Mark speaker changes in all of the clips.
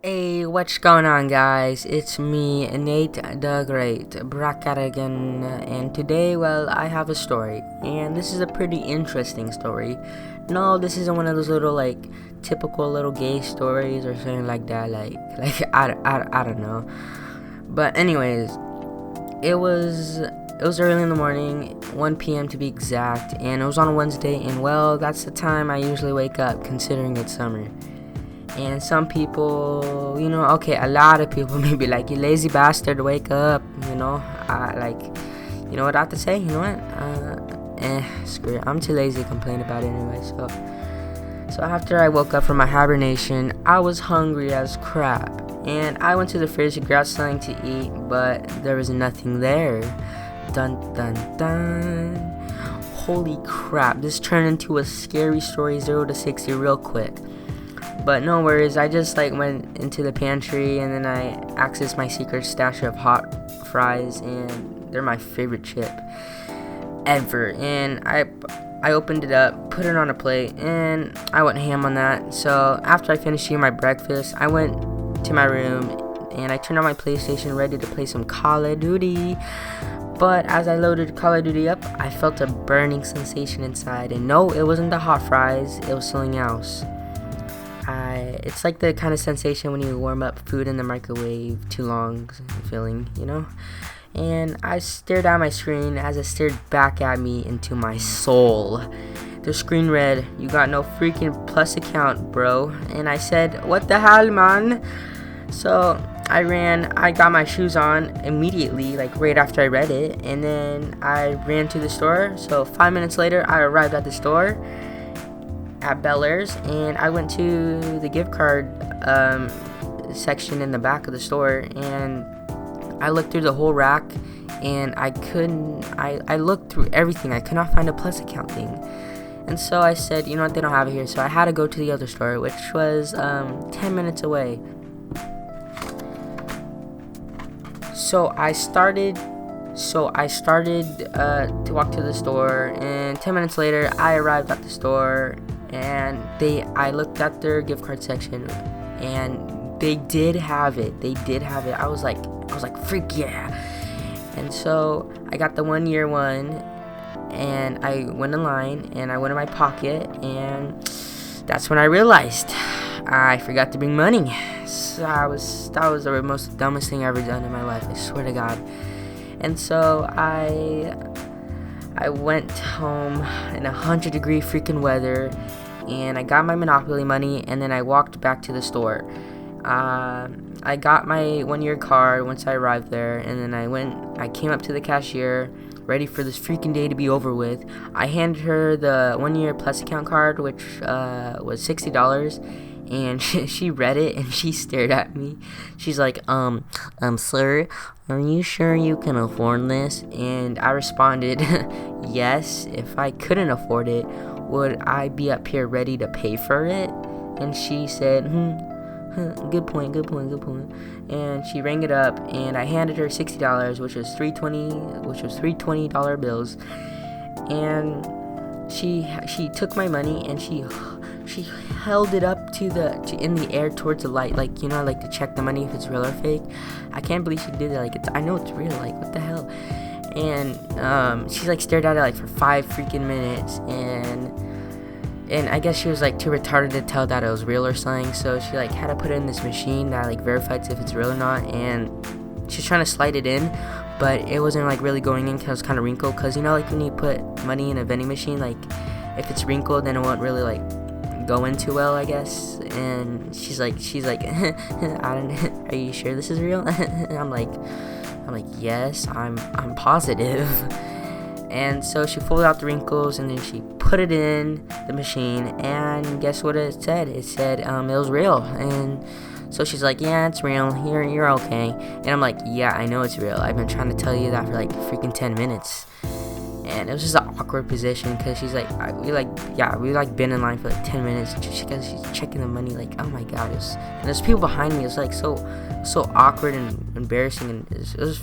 Speaker 1: Hey, what's going on, guys? It's me, Nate the Great, back at it again, and today, well, I have a story, and this is a pretty interesting story. No, this isn't one of those little, typical little gay stories or something like that, I don't know. But anyways, it was early in the morning, 1 p.m. to be exact, and it was on a Wednesday, and well, that's the time I usually wake up, considering it's summer. And some people, a lot of people may be like, you lazy bastard, wake up, you know what I have to say? You know what? Screw it. I'm too lazy to complain about it anyway. So after I woke up from my hibernation, I was hungry as crap. And I went to the fridge to grab something to eat, but there was nothing there. Dun dun dun. Holy crap, this turned into a scary story 0 to 60 real quick. But no worries, I just went into the pantry and then I accessed my secret stash of hot fries, and they're my favorite chip ever. And I opened it up, put it on a plate, and I went ham on that. So after I finished eating my breakfast, I went to my room and I turned on my PlayStation, ready to play some Call of Duty. But as I loaded Call of Duty up, I felt a burning sensation inside. And no, it wasn't the hot fries, it was something else. It's like the kind of sensation when you warm up food in the microwave too long feeling, And I stared at my screen as it stared back at me into my soul. The screen read, "You got no freaking Plus account, bro." And I said, "What the hell, man?" So I got my shoes on immediately, right after I read it. And then I ran to the store. So 5 minutes later, I arrived at the store at Bel Air's, and I went to the gift card section in the back of the store, and I looked through the whole rack, and I looked through everything. I could not find a Plus account thing. And so I said, you know what, they don't have it here. So I had to go to the other store, which was 10 minutes away. So I started to walk to the store, and 10 minutes later I arrived at the store, and I looked at their gift card section, and they did have it. I was like, freak yeah. And so I got the 1 year one, and I went in line, and I went in my pocket, and that's when I realized I forgot to bring money. So that was the most dumbest thing I've ever done in my life, I swear to God. And so I went home in 100-degree freaking weather, and I got my Monopoly money, and then I walked back to the store. I got my 1 year card once I arrived there, and then I came up to the cashier, ready for this freaking day to be over with. I handed her the 1 year Plus account card, which was $60, and she read it, and she stared at me. She's like, sir, are you sure you can afford this? And I responded, yes. If I couldn't afford it, would I be up here ready to pay for it? And she said, good point. And she rang it up, and I handed her $60, which was three $20 bills. And she took my money, and she held it up in the air towards the light, to check the money if it's real or fake. I can't believe she did that. I know it's real. What the hell? And she stared at it for 5 freaking minutes, and I guess she was too retarded to tell that it was real or something. So she had to put it in this machine that verifies if it's real or not. And she's trying to slide it in, but it wasn't really going in because it was kind of wrinkled. Because when you put money in a vending machine, if it's wrinkled, then it won't really go in too well, I guess. And she's like, I don't know, are you sure this is real? And I'm like, yes, I'm positive. And so she folded out the wrinkles, and then she put it in the machine, and guess what it said? It said it was real. And so she's like, yeah, it's real, you're okay. And I'm like, yeah, I know it's real. I've been trying to tell you that for freaking 10 minutes. And it was just an awkward position, because she's like, we been in line for 10 minutes just because she's checking the money. Oh my God, and there's people behind me. It's so awkward and embarrassing, and it was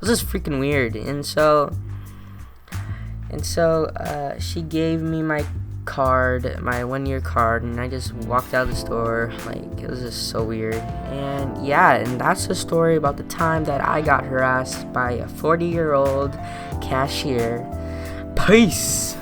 Speaker 1: just freaking weird. And so she gave me my card, my 1-year card, and I just walked out of the store. Like, it was just so weird. And yeah, and that's the story about the time that I got harassed by a 40-year-old cashier. Peace.